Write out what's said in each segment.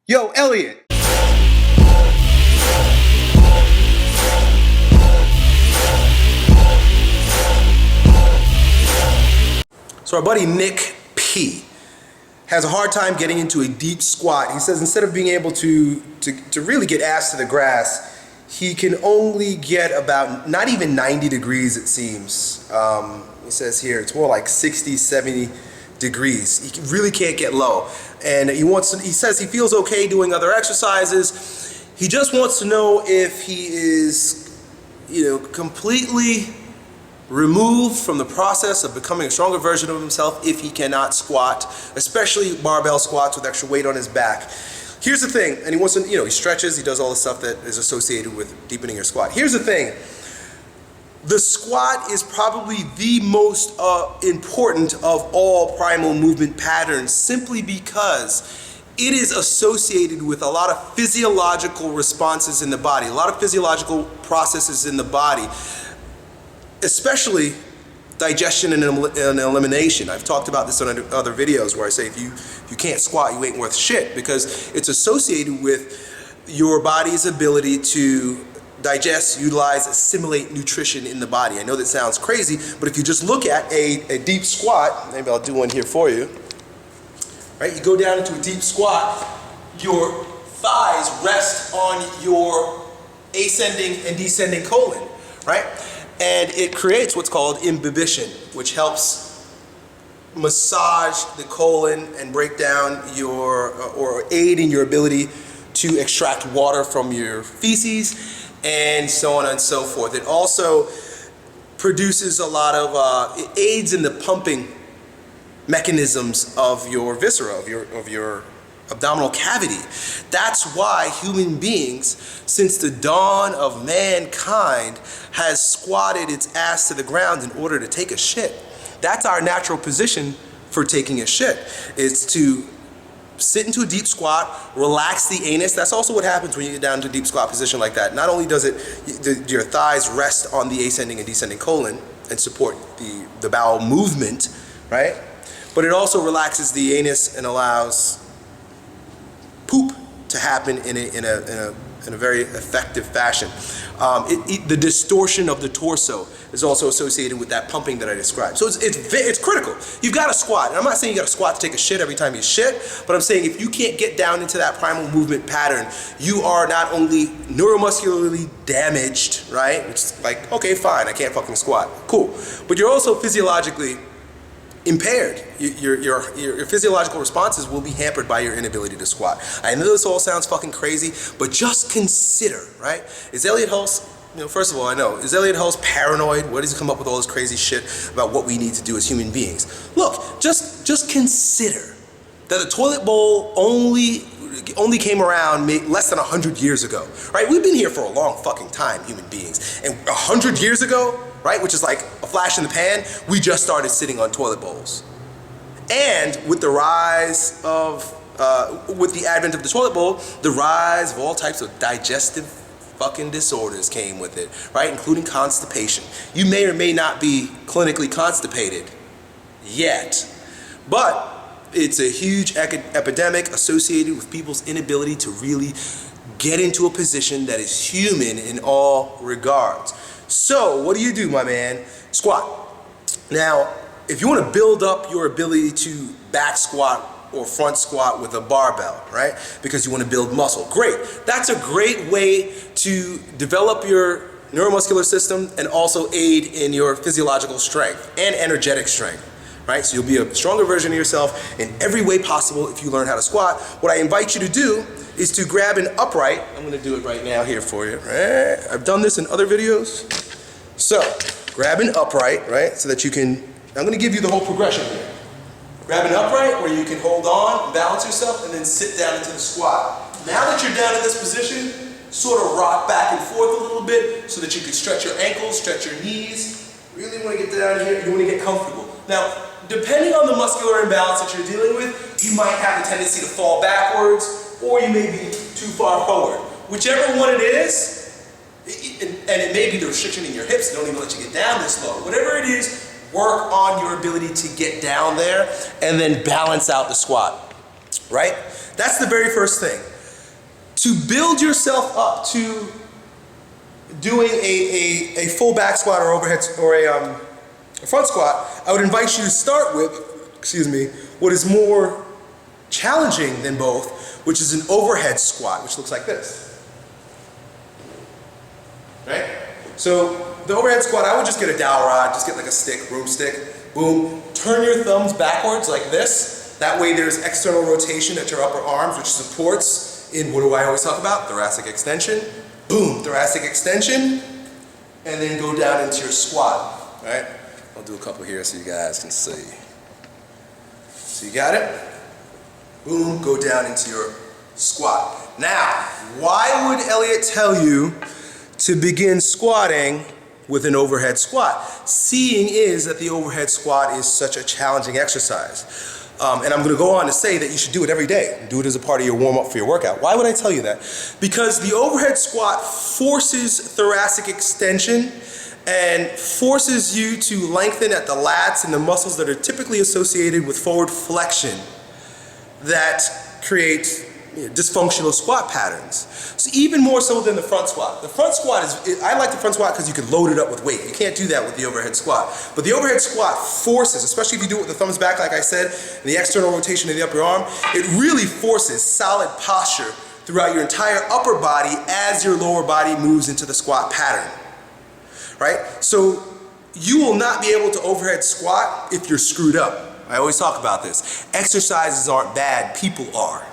Yo, Elliot. So our buddy Nick P has a hard time getting into a deep squat. He says instead of being able to really get ass to the grass, he can only get about not even 90 degrees, it seems. He says here it's more like 60, 70 degrees. He really can't get low. And he says he feels okay doing other exercises. He just wants to know if he is, completely removed from the process of becoming a stronger version of himself if he cannot squat, especially barbell squats with extra weight on his back. Here's the thing, and he wants to, he stretches, he does all the stuff that is associated with deepening your squat. Here's the thing, the squat is probably the most important of all primal movement patterns, simply because it is associated with a lot of physiological responses in the body, a lot of physiological processes in the body, especially digestion and elimination. I've talked about this on other videos where I say if you can't squat, you ain't worth shit, because it's associated with your body's ability to digest, utilize, assimilate nutrition in the body. I know that sounds crazy, but if you just look at a deep squat, maybe I'll do one here for you, right? You go down into a deep squat, your thighs rest on your ascending and descending colon, right? And it creates what's called imbibition, which helps massage the colon and break down or aid in your ability to extract water from your feces, and so on and so forth. It also produces a lot of, it aids in the pumping mechanisms of your viscera, of your abdominal cavity. That's why human beings, since the dawn of mankind, has squatted its ass to the ground in order to take a shit. That's our natural position for taking a shit, is to sit into a deep squat, relax the anus. That's also what happens when you get down to a deep squat position like that. Not only does your thighs rest on the ascending and descending colon and support the bowel movement, right? But it also relaxes the anus and allows poop to happen in a very effective fashion. The distortion of the torso is also associated with that pumping that I described. So it's critical. You've got to squat. And I'm not saying you got to squat to take a shit every time you shit, but I'm saying if you can't get down into that primal movement pattern, you are not only neuromuscularly damaged, right? Which is like, okay, fine, I can't fucking squat. Cool. But you're also physiologically impaired. Your physiological responses will be hampered by your inability to squat. I know this all sounds fucking crazy, but just consider, right? Is Elliot Hulse, first of all, I know, is Elliot Hulse paranoid? Where does he come up with all this crazy shit about what we need to do as human beings? Look, just consider that the toilet bowl only came around less than 100 years ago, right? We've been here for a long fucking time, human beings. And 100 years ago, right, which is like a flash in the pan, we just started sitting on toilet bowls. And with the rise of, with the advent of the toilet bowl, the rise of all types of digestive fucking disorders came with it, right, including constipation. You may or may not be clinically constipated yet, but it's a huge epidemic associated with people's inability to really get into a position that is human in all regards. So what do, my man? Squat. Now, if you want to build up your ability to back squat or front squat with a barbell, right? Because you want to build muscle, great. That's a great way to develop your neuromuscular system and also aid in your physiological strength and energetic strength, right? So you'll be a stronger version of yourself in every way possible if you learn how to squat. What I invite you to do is to grab an upright. I'm going to do it right now here for you. Right? I've done this in other videos. So grab an upright, right? So that you can, I'm going to give you the whole progression here. Grab an upright where you can hold on, balance yourself, and then sit down into the squat. Now that you're down in this position, sort of rock back and forth a little bit so that you can stretch your ankles, stretch your knees. Really want to get down here, you want to get comfortable. Now, depending on the muscular imbalance that you're dealing with, you might have the tendency to fall backwards, or you may be too far forward. Whichever one it is, and it may be the restriction in your hips, don't even let you get down this low. Whatever it is, work on your ability to get down there and then balance out the squat, right? That's the very first thing. To build yourself up to doing a full back squat or overhead or a front squat, I would invite you to start with, what is more challenging than both, which is an overhead squat, which looks like this. Right? So the overhead squat, I would just get a dowel rod, just get like a stick, broomstick, boom, turn your thumbs backwards like this. That way there's external rotation at your upper arms, which supports in, what do I always talk about? Thoracic extension. Boom, thoracic extension, and then go down into your squat, right? I'll do a couple here so you guys can see. So you got it? Boom, go down into your squat. Now, why would Elliott tell you to begin squatting with an overhead squat? Seeing is that the overhead squat is such a challenging exercise. And I'm going to go on to say that you should do it every day. Do it as a part of your warm-up for your workout. Why would I tell you that? Because the overhead squat forces thoracic extension and forces you to lengthen at the lats and the muscles that are typically associated with forward flexion that create dysfunctional squat patterns. So even more so than the front squat. The front squat is, I like the front squat because you can load it up with weight. You can't do that with the overhead squat. But the overhead squat forces, especially if you do it with the thumbs back, like I said, and the external rotation of the upper arm, it really forces solid posture throughout your entire upper body as your lower body moves into the squat pattern. Right? So you will not be able to overhead squat if you're screwed up. I always talk about this. Exercises aren't bad, people are.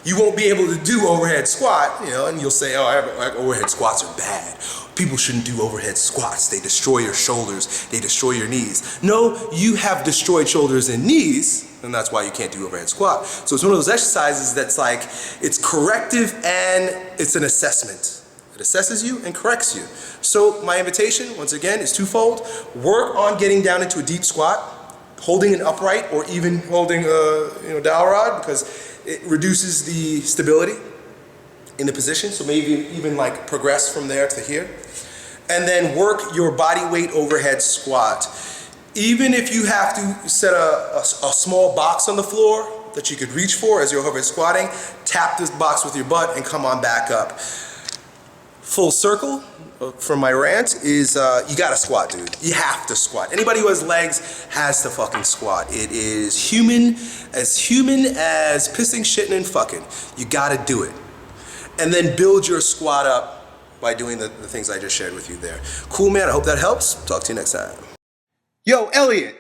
You won't be able to do overhead squat, and you'll say, oh, overhead squats are bad. People shouldn't do overhead squats. They destroy your shoulders. They destroy your knees. No, you have destroyed shoulders and knees, and that's why you can't do overhead squat. So it's one of those exercises that's like, it's corrective and it's an assessment. It assesses you and corrects you. So my invitation, once again, is twofold. Work on getting down into a deep squat, holding an upright or even holding a dowel rod, because it reduces the stability in the position, so maybe even like progress from there to here. And then work your body weight overhead squat. Even if you have to set a small box on the floor that you could reach for as you're overhead squatting, tap this box with your butt and come on back up. Full circle from my rant is you gotta squat, dude. You have to squat. Anybody who has legs has to fucking squat. It is human as pissing, shitting, and fucking. You gotta do it. And then build your squat up by doing the things I just shared with you there. Cool, man. I hope that helps. Talk to you next time. Yo, Elliott.